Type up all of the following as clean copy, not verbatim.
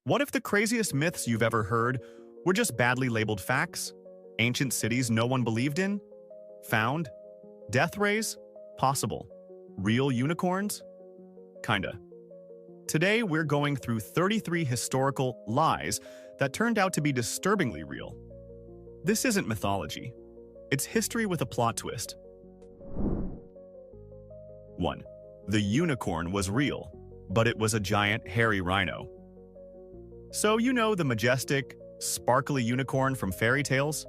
What if the craziest myths you've ever heard were just badly labeled facts? Ancient cities no one believed in? Found? Death rays? Possible. Real unicorns? Kinda. Today, we're going through 33 historical lies that turned out to be disturbingly real. This isn't mythology. It's history with a plot twist. 1. The unicorn was real, but it was a giant hairy rhino. So you know the majestic, sparkly unicorn from fairy tales?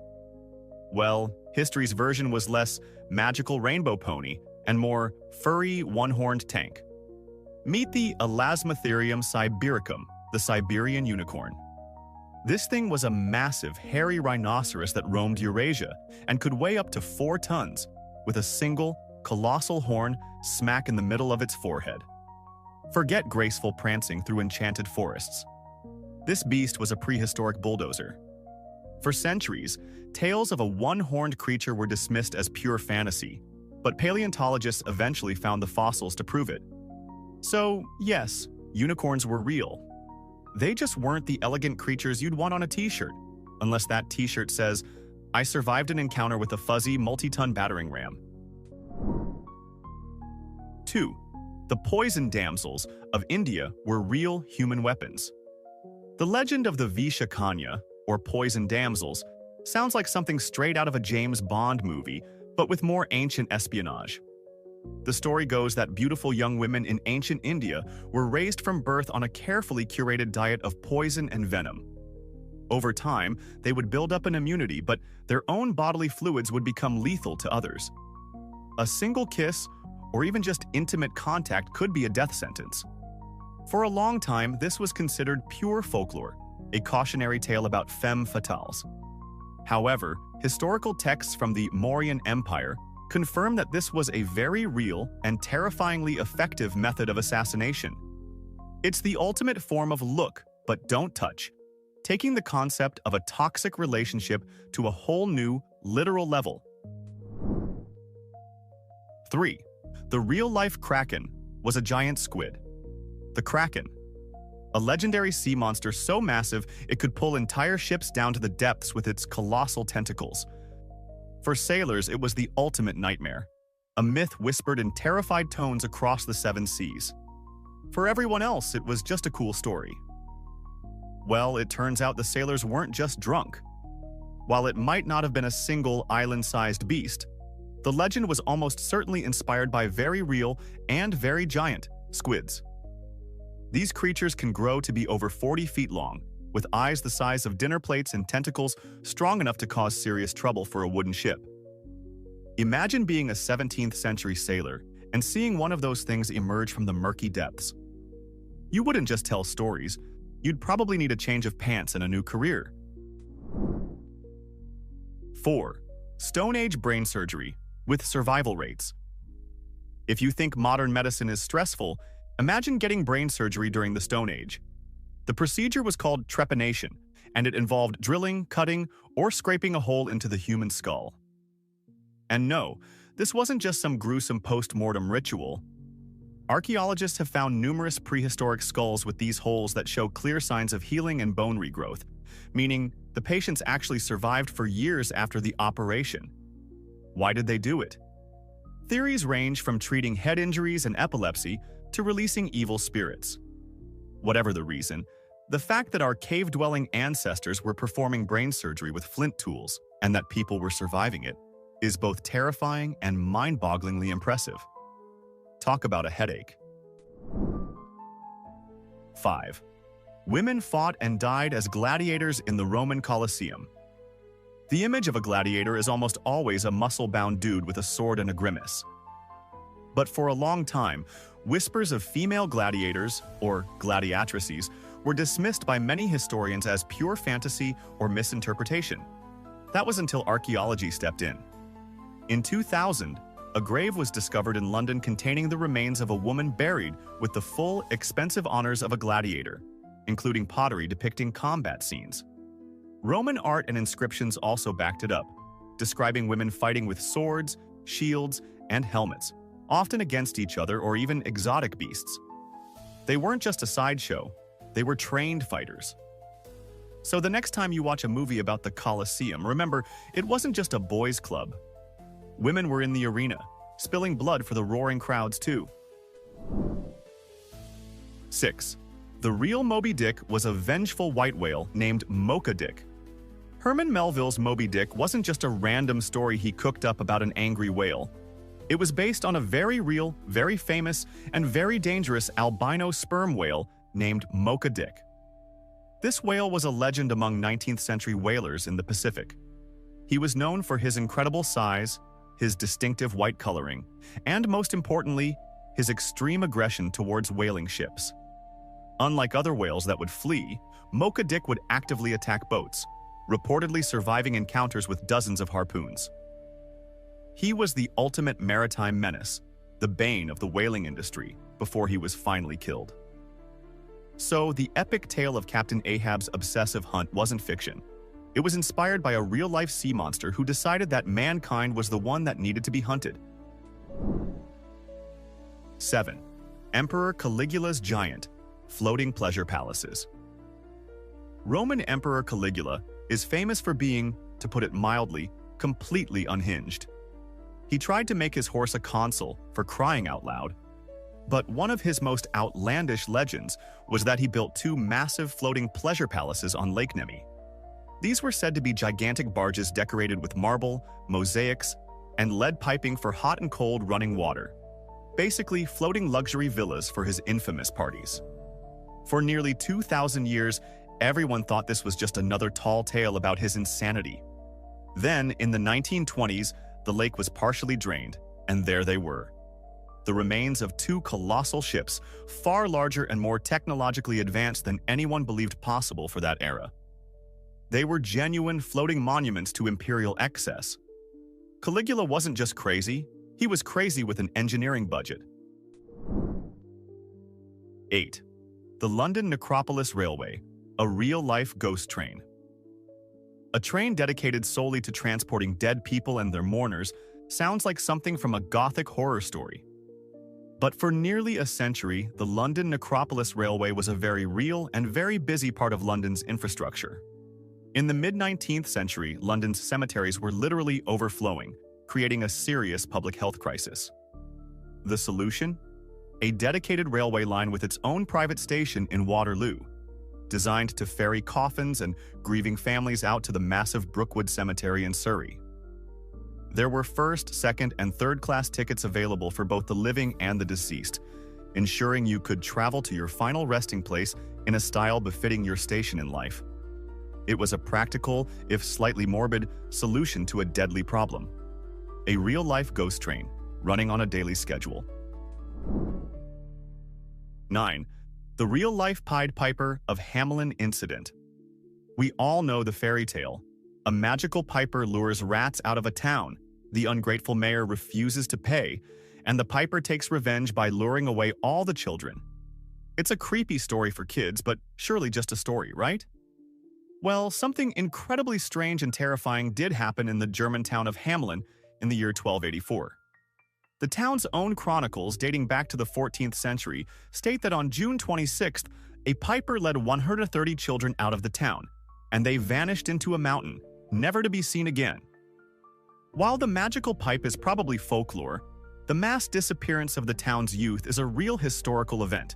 Well, history's version was less magical rainbow pony and more furry one-horned tank. Meet the Elasmotherium sibericum, the Siberian unicorn. This thing was a massive, hairy rhinoceros that roamed Eurasia and could weigh up to 4 tons, with a single, colossal horn smack in the middle of its forehead. Forget graceful prancing through enchanted forests. This beast was a prehistoric bulldozer. For centuries, tales of a one-horned creature were dismissed as pure fantasy, but paleontologists eventually found the fossils to prove it. So, yes, unicorns were real. They just weren't the elegant creatures you'd want on a t-shirt, unless that t-shirt says, "I survived an encounter with a fuzzy, multi-ton battering ram." 2. The poison damsels of India were real human weapons. The legend of the Vishakanya, or poison damsels, sounds like something straight out of a James Bond movie, but with more ancient espionage. The story goes that beautiful young women in ancient India were raised from birth on a carefully curated diet of poison and venom. Over time, they would build up an immunity, but their own bodily fluids would become lethal to others. A single kiss, or even just intimate contact, could be a death sentence. For a long time, this was considered pure folklore, a cautionary tale about femme fatales. However, historical texts from the Mauryan Empire confirm that this was a very real and terrifyingly effective method of assassination. It's the ultimate form of look, but don't touch, taking the concept of a toxic relationship to a whole new, literal level. 3. The real-life kraken was a giant squid. The kraken, a legendary sea monster so massive it could pull entire ships down to the depths with its colossal tentacles. For sailors, it was the ultimate nightmare, a myth whispered in terrified tones across the 7 seas. For everyone else, it was just a cool story. Well, it turns out the sailors weren't just drunk. While it might not have been a single island-sized beast, the legend was almost certainly inspired by very real and very giant squids. These creatures can grow to be over 40 feet long, with eyes the size of dinner plates and tentacles strong enough to cause serious trouble for a wooden ship. Imagine being a 17th century sailor and seeing one of those things emerge from the murky depths. You wouldn't just tell stories, you'd probably need a change of pants and a new career. 4. Stone Age brain surgery with survival rates. If you think modern medicine is stressful, imagine getting brain surgery during the Stone Age. The procedure was called trepanation, and it involved drilling, cutting, or scraping a hole into the human skull. And no, this wasn't just some gruesome post-mortem ritual. Archaeologists have found numerous prehistoric skulls with these holes that show clear signs of healing and bone regrowth, meaning the patients actually survived for years after the operation. Why did they do it? Theories range from treating head injuries and epilepsy to releasing evil spirits. Whatever the reason, the fact that our cave-dwelling ancestors were performing brain surgery with flint tools and that people were surviving it is both terrifying and mind-bogglingly impressive. Talk about a headache. 5. Women fought and died as gladiators in the Roman Colosseum. The image of a gladiator is almost always a muscle-bound dude with a sword and a grimace. But for a long time, whispers of female gladiators, or gladiatrices, were dismissed by many historians as pure fantasy or misinterpretation. That was until archaeology stepped in. In 2000, a grave was discovered in London containing the remains of a woman buried with the full, expensive honors of a gladiator, including pottery depicting combat scenes. Roman art and inscriptions also backed it up, describing women fighting with swords, shields, and helmets, often against each other or even exotic beasts. They weren't just a sideshow, They were trained fighters. So the next time you watch a movie about the Colosseum, remember, it wasn't just a boys' club. Women were in the arena, spilling blood for the roaring crowds too. 6. The real Moby Dick was a vengeful white whale named Mocha Dick. Herman Melville's Moby Dick wasn't just a random story he cooked up about an angry whale. It was based on a very real, very famous, and very dangerous albino sperm whale named Mocha Dick. This whale was a legend among 19th century whalers in the Pacific. He was known for his incredible size, his distinctive white coloring, and most importantly, his extreme aggression towards whaling ships. Unlike other whales that would flee, Mocha Dick would actively attack boats, reportedly surviving encounters with dozens of harpoons. He was the ultimate maritime menace, the bane of the whaling industry, before he was finally killed. So, the epic tale of Captain Ahab's obsessive hunt wasn't fiction. It was inspired by a real-life sea monster who decided that mankind was the one that needed to be hunted. 7. Emperor Caligula's giant, floating pleasure palaces. Roman Emperor Caligula is famous for being, to put it mildly, completely unhinged. He tried to make his horse a consul, for crying out loud. But one of his most outlandish legends was that he built 2 massive floating pleasure palaces on Lake Nemi. These were said to be gigantic barges decorated with marble, mosaics, and lead piping for hot and cold running water. Basically, floating luxury villas for his infamous parties. For nearly 2,000 years, everyone thought this was just another tall tale about his insanity. Then, in the 1920s, the lake was partially drained, and there they were. The remains of 2 colossal ships, far larger and more technologically advanced than anyone believed possible for that era. They were genuine floating monuments to imperial excess. Caligula wasn't just crazy, he was crazy with an engineering budget. 8. The London Necropolis Railway, a real-life ghost train. A train dedicated solely to transporting dead people and their mourners sounds like something from a gothic horror story. But for nearly a century, the London Necropolis Railway was a very real and very busy part of London's infrastructure. In the mid-19th century, London's cemeteries were literally overflowing, creating a serious public health crisis. The solution? A dedicated railway line with its own private station in Waterloo, designed to ferry coffins and grieving families out to the massive Brookwood Cemetery in Surrey. There were first, second, and third-class tickets available for both the living and the deceased, ensuring you could travel to your final resting place in a style befitting your station in life. It was a practical, if slightly morbid, solution to a deadly problem. A real-life ghost train, running on a daily schedule. 9. The real-life Pied Piper of Hamelin Incident. We all know the fairy tale. A magical piper lures rats out of a town, the ungrateful mayor refuses to pay, and the piper takes revenge by luring away all the children. It's a creepy story for kids, but surely just a story, right? Well, something incredibly strange and terrifying did happen in the German town of Hamelin in the year 1284. The town's own chronicles, dating back to the 14th century, state that on June 26th, a piper led 130 children out of the town, and they vanished into a mountain, never to be seen again. While the magical pipe is probably folklore, the mass disappearance of the town's youth is a real historical event.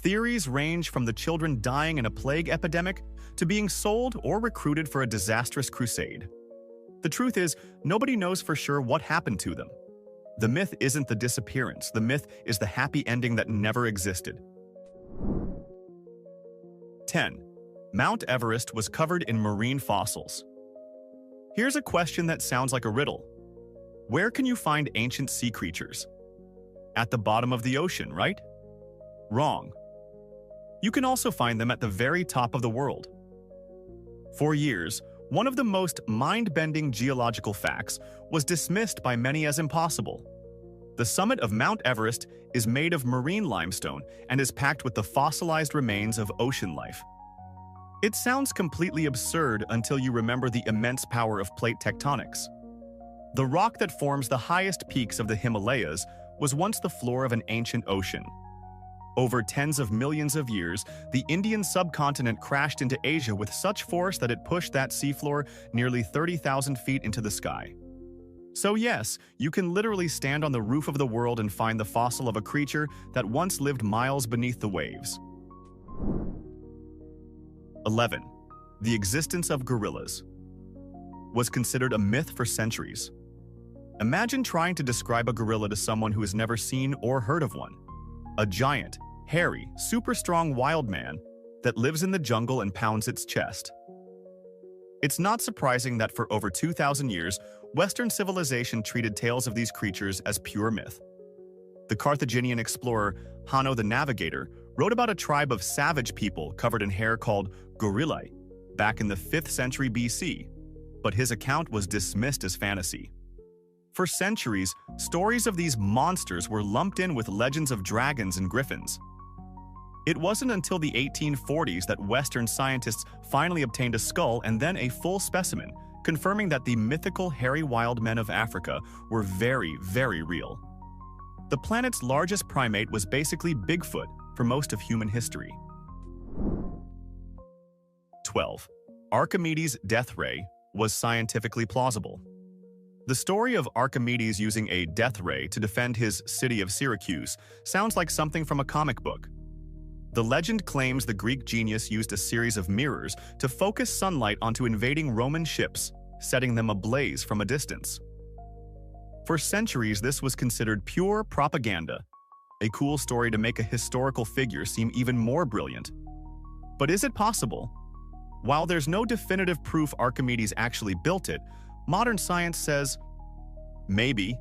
Theories range from the children dying in a plague epidemic to being sold or recruited for a disastrous crusade. The truth is, nobody knows for sure what happened to them. The myth isn't the disappearance, the myth is the happy ending that never existed. 10. Mount Everest was covered in marine fossils. Here's a question that sounds like a riddle. Where can you find ancient sea creatures? At the bottom of the ocean, right? Wrong. You can also find them at the very top of the world. For years, one of the most mind-bending geological facts was dismissed by many as impossible. The summit of Mount Everest is made of marine limestone and is packed with the fossilized remains of ocean life. It sounds completely absurd until you remember the immense power of plate tectonics. The rock that forms the highest peaks of the Himalayas was once the floor of an ancient ocean. Over tens of millions of years, the Indian subcontinent crashed into Asia with such force that it pushed that seafloor nearly 30,000 feet into the sky. So yes, you can literally stand on the roof of the world and find the fossil of a creature that once lived miles beneath the waves. 11. The existence of gorillas was considered a myth for centuries. Imagine trying to describe a gorilla to someone who has never seen or heard of one. A giant, hairy, super strong wild man that lives in the jungle and pounds its chest. It's not surprising that for over 2,000 years, Western civilization treated tales of these creatures as pure myth. The Carthaginian explorer Hanno the Navigator wrote about a tribe of savage people covered in hair called gorillae back in the 5th century BC, but his account was dismissed as fantasy. For centuries, stories of these monsters were lumped in with legends of dragons and griffins. It wasn't until the 1840s that Western scientists finally obtained a skull and then a full specimen, confirming that the mythical hairy wild men of Africa were very, very real. The planet's largest primate was basically Bigfoot for most of human history. 12. Archimedes' death ray was scientifically plausible. The story of Archimedes using a death ray to defend his city of Syracuse sounds like something from a comic book. The legend claims the Greek genius used a series of mirrors to focus sunlight onto invading Roman ships, setting them ablaze from a distance. For centuries, this was considered pure propaganda, a cool story to make a historical figure seem even more brilliant. But is it possible? While there's no definitive proof Archimedes actually built it, modern science says, maybe.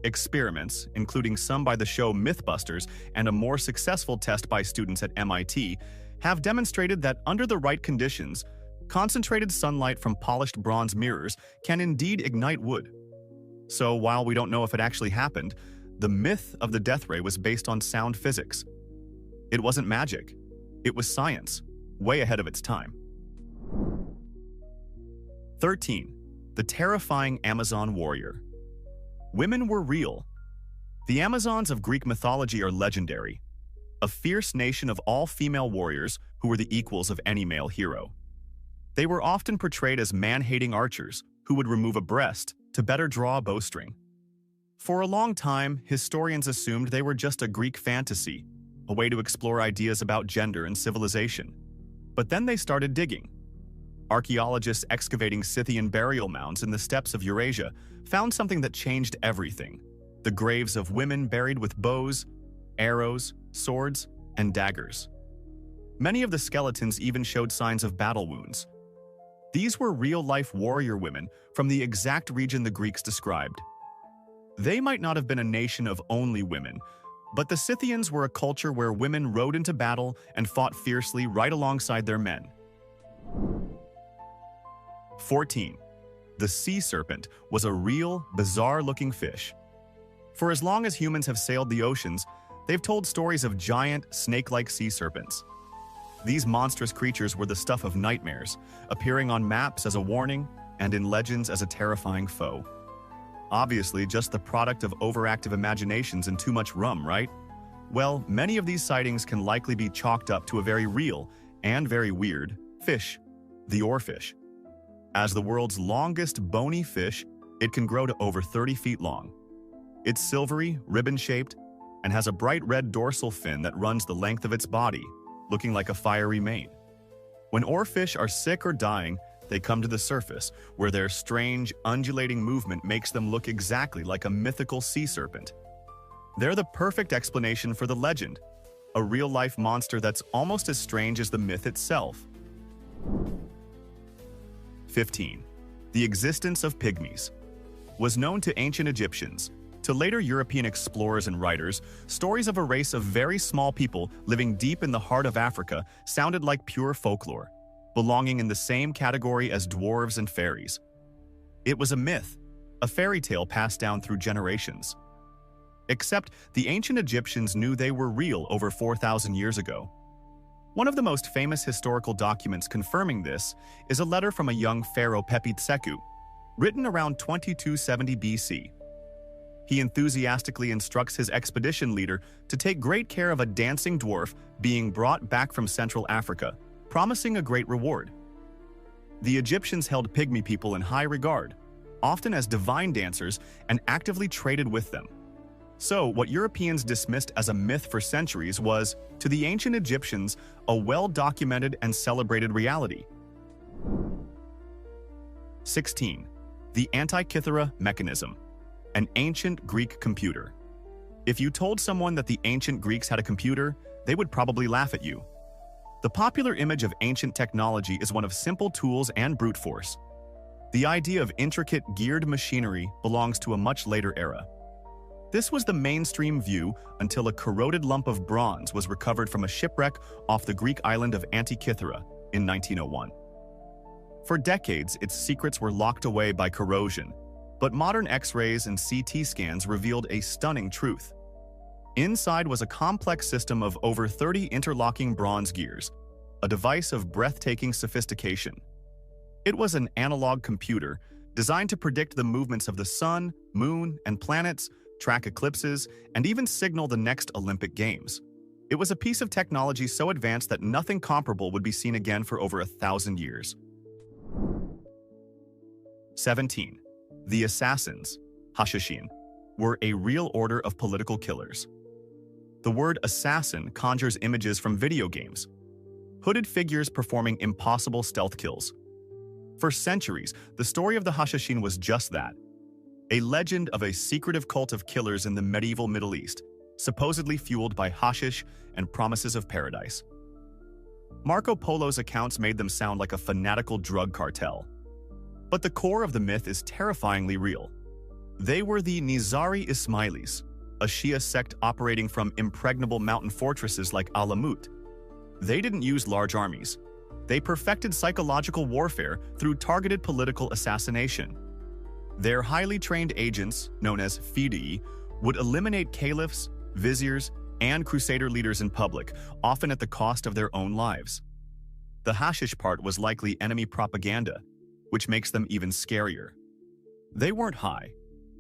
Experiments, including some by the show Mythbusters and a more successful test by students at MIT, have demonstrated that under the right conditions, concentrated sunlight from polished bronze mirrors can indeed ignite wood. So while we don't know if it actually happened, the myth of the death ray was based on sound physics. It wasn't magic. It was science, way ahead of its time. 13. The terrifying Amazon warrior. Women were real. The Amazons of Greek mythology are legendary, a fierce nation of all-female warriors who were the equals of any male hero. They were often portrayed as man-hating archers who would remove a breast to better draw a bowstring. For a long time, historians assumed they were just a Greek fantasy, a way to explore ideas about gender and civilization. But then they started digging. Archaeologists excavating Scythian burial mounds in the steppes of Eurasia found something that changed everything: the graves of women buried with bows, arrows, swords, and daggers. Many of the skeletons even showed signs of battle wounds. These were real-life warrior women from the exact region the Greeks described. They might not have been a nation of only women, but the Scythians were a culture where women rode into battle and fought fiercely right alongside their men. 14. The sea serpent was a real, bizarre-looking fish. For as long as humans have sailed the oceans, they've told stories of giant, snake-like sea serpents. These monstrous creatures were the stuff of nightmares, appearing on maps as a warning and in legends as a terrifying foe. Obviously, just the product of overactive imaginations and too much rum, right? Well, many of these sightings can likely be chalked up to a very real and very weird fish, the oarfish. As the world's longest bony fish, it can grow to over 30 feet long. It's silvery, ribbon-shaped, and has a bright red dorsal fin that runs the length of its body, looking like a fiery mane. When oarfish are sick or dying, they come to the surface, where their strange, undulating movement makes them look exactly like a mythical sea serpent. They're the perfect explanation for the legend, a real-life monster that's almost as strange as the myth itself. 15. The existence of pygmies was known to ancient Egyptians. To later European explorers and writers, stories of a race of very small people living deep in the heart of Africa sounded like pure folklore, belonging in the same category as dwarves and fairies. It was a myth, a fairy tale passed down through generations. Except the ancient Egyptians knew they were real over 4,000 years ago. One of the most famous historical documents confirming this is a letter from a young pharaoh Pepi Tseku, written around 2270 BC. He enthusiastically instructs his expedition leader to take great care of a dancing dwarf being brought back from Central Africa, promising a great reward. The Egyptians held pygmy people in high regard, often as divine dancers, and actively traded with them. So, what Europeans dismissed as a myth for centuries was, to the ancient Egyptians, a well-documented and celebrated reality. 16. The Antikythera mechanism, an ancient Greek computer. If you told someone that the ancient Greeks had a computer, they would probably laugh at you. The popular image of ancient technology is one of simple tools and brute force. The idea of intricate, geared machinery belongs to a much later era. This was the mainstream view until a corroded lump of bronze was recovered from a shipwreck off the Greek island of Antikythera in 1901. For decades, its secrets were locked away by corrosion, but modern X-rays and CT scans revealed a stunning truth. Inside was a complex system of over 30 interlocking bronze gears, a device of breathtaking sophistication. It was an analog computer designed to predict the movements of the sun, moon, and planets, track eclipses, and even signal the next Olympic Games. It was a piece of technology so advanced that nothing comparable would be seen again for over 1,000 years. 17. The assassins, Hashashin, were a real order of political killers. The word assassin conjures images from video games, hooded figures performing impossible stealth kills. For centuries, the story of the Hashashin was just that, a legend of a secretive cult of killers in the medieval Middle East, supposedly fueled by hashish and promises of paradise. Marco Polo's accounts made them sound like a fanatical drug cartel. But the core of the myth is terrifyingly real. They were the Nizari Ismailis, a Shia sect operating from impregnable mountain fortresses like Alamut. They didn't use large armies. They perfected psychological warfare through targeted political assassination. Their highly trained agents, known as fidei, would eliminate caliphs, viziers, and crusader leaders in public, often at the cost of their own lives. The hashish part was likely enemy propaganda, which makes them even scarier. They weren't high.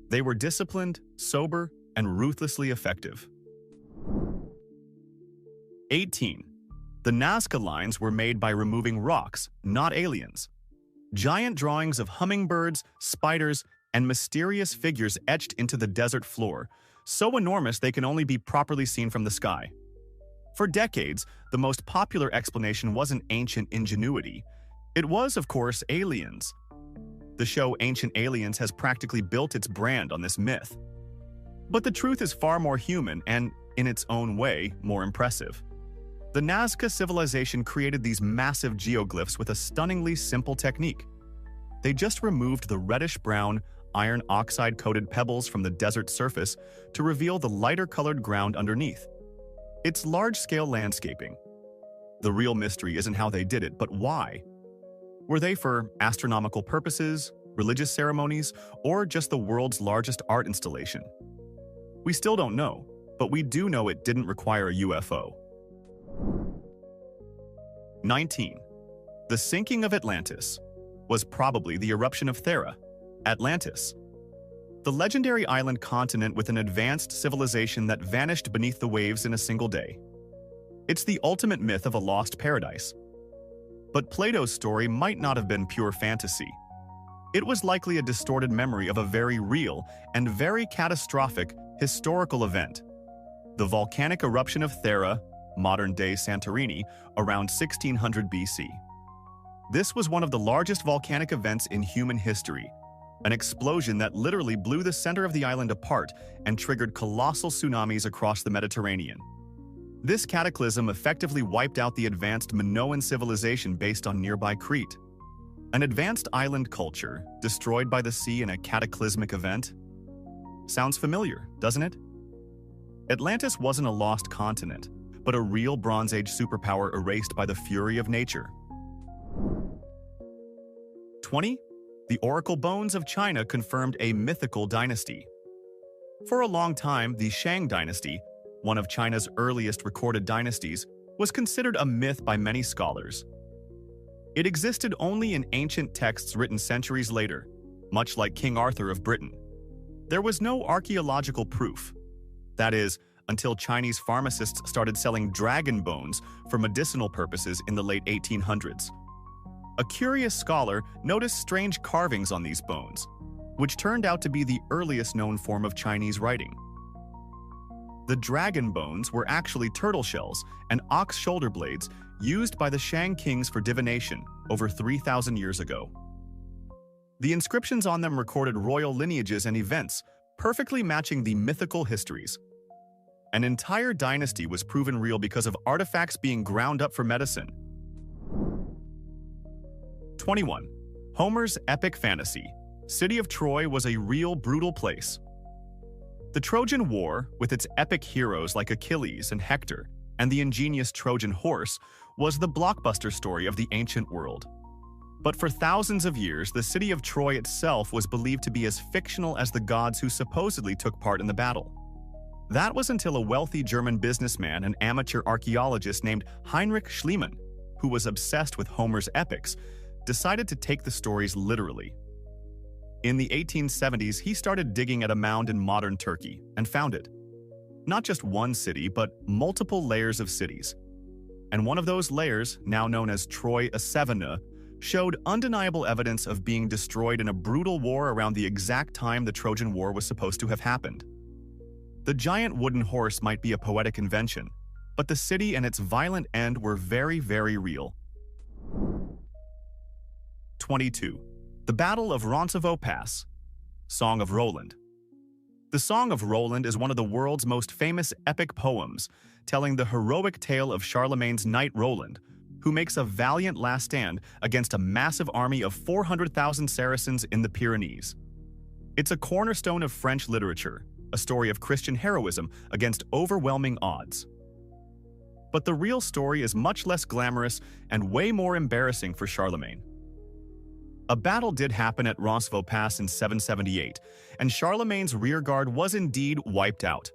They were disciplined, sober, and ruthlessly effective. 18. The Nazca lines were made by removing rocks, not aliens. Giant drawings of hummingbirds, spiders, and mysterious figures etched into the desert floor, so enormous they can only be properly seen from the sky. For decades, the most popular explanation wasn't ancient ingenuity. It was, of course, aliens. The show Ancient Aliens has practically built its brand on this myth. But the truth is far more human and, in its own way, more impressive. The Nazca civilization created these massive geoglyphs with a stunningly simple technique. They just removed the reddish-brown, iron oxide-coated pebbles from the desert surface to reveal the lighter-colored ground underneath. It's large-scale landscaping. The real mystery isn't how they did it, but why. Were they for astronomical purposes, religious ceremonies, or just the world's largest art installation? We still don't know, but we do know it didn't require a UFO. 19. The sinking of Atlantis was probably the eruption of Thera, Atlantis. The legendary island continent with an advanced civilization that vanished beneath the waves in a single day. It's the ultimate myth of a lost paradise. But Plato's story might not have been pure fantasy. It was likely a distorted memory of a very real and very catastrophic historical event, the volcanic eruption of Thera, modern-day Santorini, around 1600 BC. This was one of the largest volcanic events in human history, an explosion that literally blew the center of the island apart and triggered colossal tsunamis across the Mediterranean. This cataclysm effectively wiped out the advanced Minoan civilization based on nearby Crete. An advanced island culture destroyed by the sea in a cataclysmic event? Sounds familiar, doesn't it? Atlantis wasn't a lost continent, but a real Bronze Age superpower erased by the fury of nature. 20. The Oracle Bones of China confirmed a mythical dynasty. For a long time, the Shang dynasty, one of China's earliest recorded dynasties, was considered a myth by many scholars. It existed only in ancient texts written centuries later, much like King Arthur of Britain. There was no archaeological proof. That is, until Chinese pharmacists started selling dragon bones for medicinal purposes in the late 1800s. A curious scholar noticed strange carvings on these bones, which turned out to be the earliest known form of Chinese writing. The dragon bones were actually turtle shells and ox shoulder blades used by the Shang kings for divination over 3,000 years ago. The inscriptions on them recorded royal lineages and events, perfectly matching the mythical histories. An entire dynasty was proven real because of artifacts being ground up for medicine. 21. Homer's epic fantasy. City of Troy was a real brutal place. The Trojan War, with its epic heroes like Achilles and Hector, and the ingenious Trojan horse, was the blockbuster story of the ancient world. But for thousands of years, the city of Troy itself was believed to be as fictional as the gods who supposedly took part in the battle. That was until a wealthy German businessman and amateur archaeologist named Heinrich Schliemann, who was obsessed with Homer's epics, decided to take the stories literally. In the 1870s, he started digging at a mound in modern Turkey and found it. Not just one city, but multiple layers of cities. And one of those layers, now known as Troy Asevana, showed undeniable evidence of being destroyed in a brutal war around the exact time the Trojan War was supposed to have happened. The giant wooden horse might be a poetic invention, but the city and its violent end were very, very real. 22. The Battle of Roncesvalles Pass. Song of Roland. The Song of Roland is one of the world's most famous epic poems, telling the heroic tale of Charlemagne's knight Roland, who makes a valiant last stand against a massive army of 400,000 Saracens in the Pyrenees. It's a cornerstone of French literature, a story of Christian heroism against overwhelming odds. But the real story is much less glamorous and way more embarrassing for Charlemagne. A battle did happen at Roncesvalles Pass in 778, and Charlemagne's rearguard was indeed wiped out.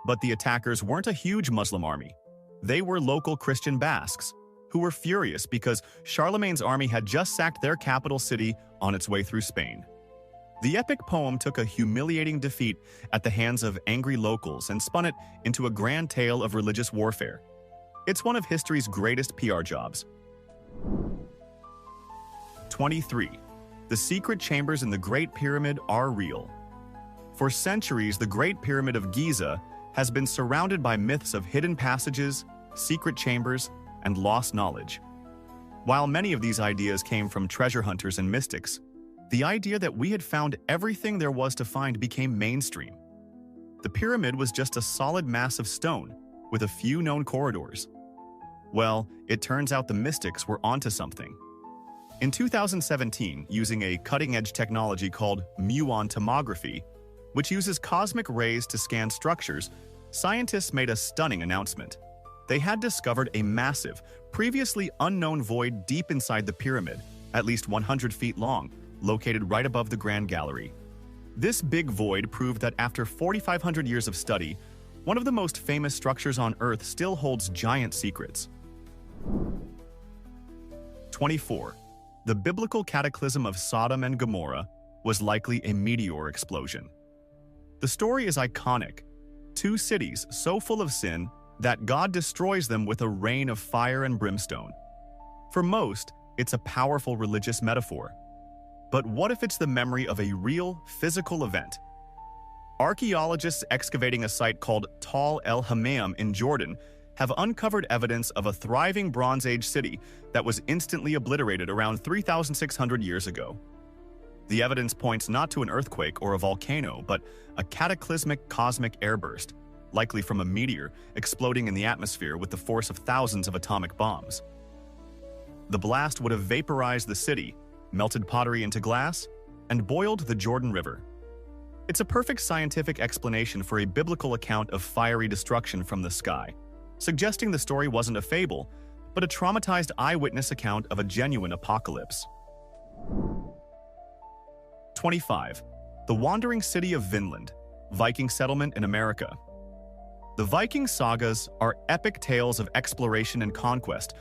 But the attackers weren't a huge Muslim army. They were local Christian Basques, who were furious because Charlemagne's army had just sacked their capital city on its way through Spain. The epic poem took a humiliating defeat at the hands of angry locals and spun it into a grand tale of religious warfare. It's one of history's greatest PR jobs. 23. The secret chambers in the Great Pyramid are real. For centuries, the Great Pyramid of Giza has been surrounded by myths of hidden passages, secret chambers, and lost knowledge. While many of these ideas came from treasure hunters and mystics, the idea that we had found everything there was to find became mainstream. The pyramid was just a solid mass of stone, with a few known corridors. Well, it turns out the mystics were onto something. In 2017, using a cutting-edge technology called muon tomography, which uses cosmic rays to scan structures, scientists made a stunning announcement. They had discovered a massive, previously unknown void deep inside the pyramid, at least 100 feet long, located right above the Grand Gallery. This big void proved that after 4,500 years of study, one of the most famous structures on Earth still holds giant secrets. 24. The biblical cataclysm of Sodom and Gomorrah was likely a meteor explosion. The story is iconic. Two cities so full of sin that God destroys them with a rain of fire and brimstone. For most, it's a powerful religious metaphor. But what if it's the memory of a real, physical event? Archaeologists excavating a site called Tal el Hammam in Jordan have uncovered evidence of a thriving Bronze Age city that was instantly obliterated around 3,600 years ago. The evidence points not to an earthquake or a volcano, but a cataclysmic cosmic airburst, likely from a meteor exploding in the atmosphere with the force of thousands of atomic bombs. The blast would have vaporized the city, melted pottery into glass, and boiled the Jordan River. It's a perfect scientific explanation for a biblical account of fiery destruction from the sky, suggesting the story wasn't a fable, but a traumatized eyewitness account of a genuine apocalypse. 25. The Wandering City of Vinland, Viking Settlement in America. The Viking sagas are epic tales of exploration and conquest,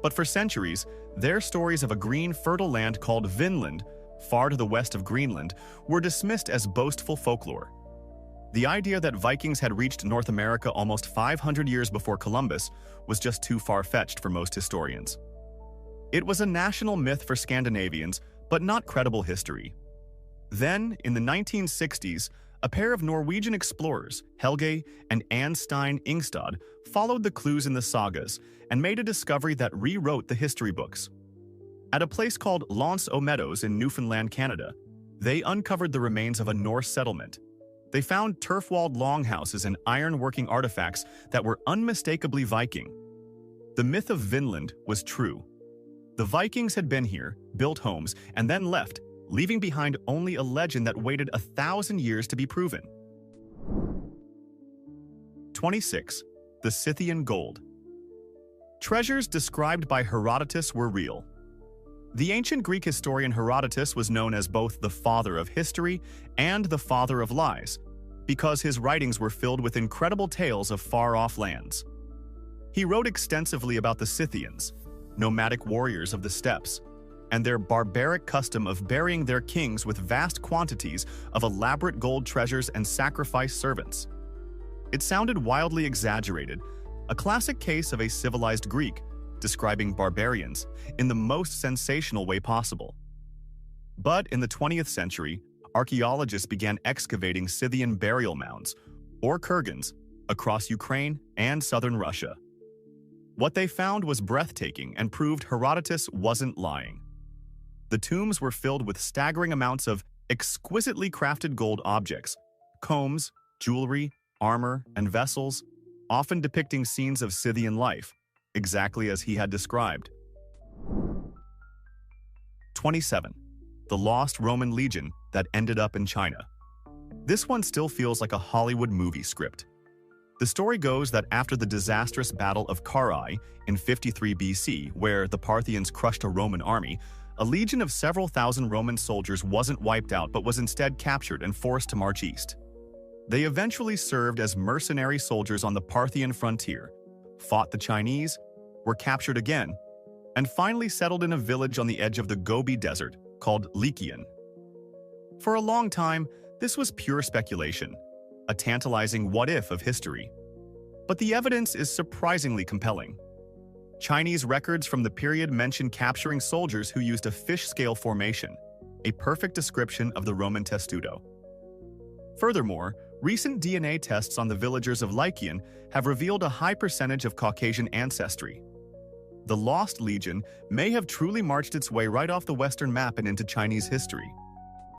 but for centuries, their stories of a green, fertile land called Vinland far to the west of Greenland, were dismissed as boastful folklore. The idea that Vikings had reached North America almost 500 years before Columbus was just too far-fetched for most historians. It was a national myth for Scandinavians, but not credible history. Then, in the 1960s, a pair of Norwegian explorers, Helge and Anne Stein Ingstad, followed the clues in the sagas and made a discovery that rewrote the history books. At a place called L'Anse aux Meadows in Newfoundland, Canada, they uncovered the remains of a Norse settlement. They found turf-walled longhouses and iron-working artifacts that were unmistakably Viking. The myth of Vinland was true. The Vikings had been here, built homes, and then left, leaving behind only a legend that waited 1,000 years to be proven. 26. The Scythian Gold. Treasures described by Herodotus were real. The ancient Greek historian Herodotus was known as both the father of history and the father of lies, because his writings were filled with incredible tales of far-off lands. He wrote extensively about the Scythians, nomadic warriors of the steppes, and their barbaric custom of burying their kings with vast quantities of elaborate gold treasures and sacrifice servants. It sounded wildly exaggerated, a classic case of a civilized Greek describing barbarians in the most sensational way possible. But in the 20th century, archaeologists began excavating Scythian burial mounds, or kurgans, across Ukraine and southern Russia. What they found was breathtaking and proved Herodotus wasn't lying. The tombs were filled with staggering amounts of exquisitely crafted gold objects, combs, jewelry, armor, and vessels, often depicting scenes of Scythian life, exactly as he had described. 27. The Lost Roman Legion that ended up in China. This one still feels like a Hollywood movie script. The story goes that after the disastrous Battle of Carrhae in 53 BC, where the Parthians crushed a Roman army, a legion of several thousand Roman soldiers wasn't wiped out but was instead captured and forced to march east. They eventually served as mercenary soldiers on the Parthian frontier, fought the Chinese, were captured again, and finally settled in a village on the edge of the Gobi Desert called Lykian. For a long time, this was pure speculation, a tantalizing what-if of history. But the evidence is surprisingly compelling. Chinese records from the period mention capturing soldiers who used a fish-scale formation, a perfect description of the Roman testudo. Furthermore, recent DNA tests on the villagers of Lykian have revealed a high percentage of Caucasian ancestry. The Lost Legion may have truly marched its way right off the Western map and into Chinese history.